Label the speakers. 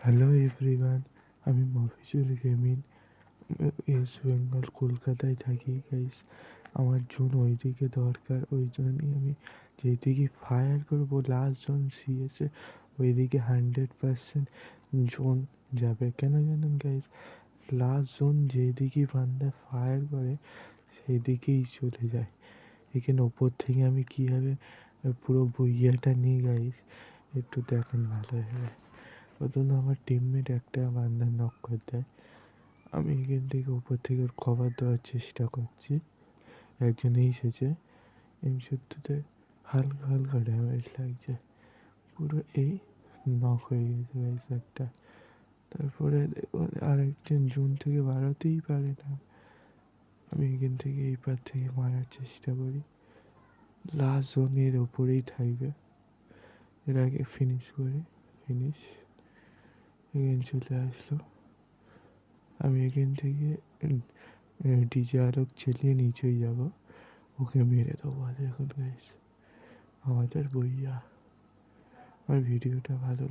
Speaker 1: Hello everyone, আমি Mofizul gaming West Bengal কলকাতায় থাকি গাইস। আমার জোন ওইদিকে দরকার, ওই জন্যই আমি যেদিকে ফায়ার করবো লাস্ট জোন সিএসে ওইদিকে 100% জোন যাবে। কেন জানেন গাইস? লাস্ট জোন যেদিকে বান্দা ফায়ার করে সেই দিকেই চলে যায়। এখানে ওপর থেকে আমি কীভাবে পুরো বইয়াটা নিই গাইস, একটু দেখেন ভালো হবে। প্রথমে আমার টিমমেট একটা বান্দা নক করে দেয়, আমি এখান থেকে উপর থেকে ওর কভার দেওয়ার চেষ্টা করছি। একজন এসেছে, এমসিতে হালকা হালকা ড্যামেজ লাগছে, পুরো এই নক হয়ে গেছে গাইস একটা। তারপরে আরেকজন জুন থেকে বাড়াতেই পারে না, আমি এখান থেকে এই পার থেকে মারার চেষ্টা করি। লাস্ট জোনের ওপরেই থাকবে, এর আগে ফিনিশ করি। ফিনিশ এখানে চলে আসলো, আমি এখান থেকে ডিজে আলোক চালিয়ে নিচেই যাব, ওকে মেরে দেবো। দেখুন গাইস আমাদের বইয়া। আমার ভিডিওটা ভালো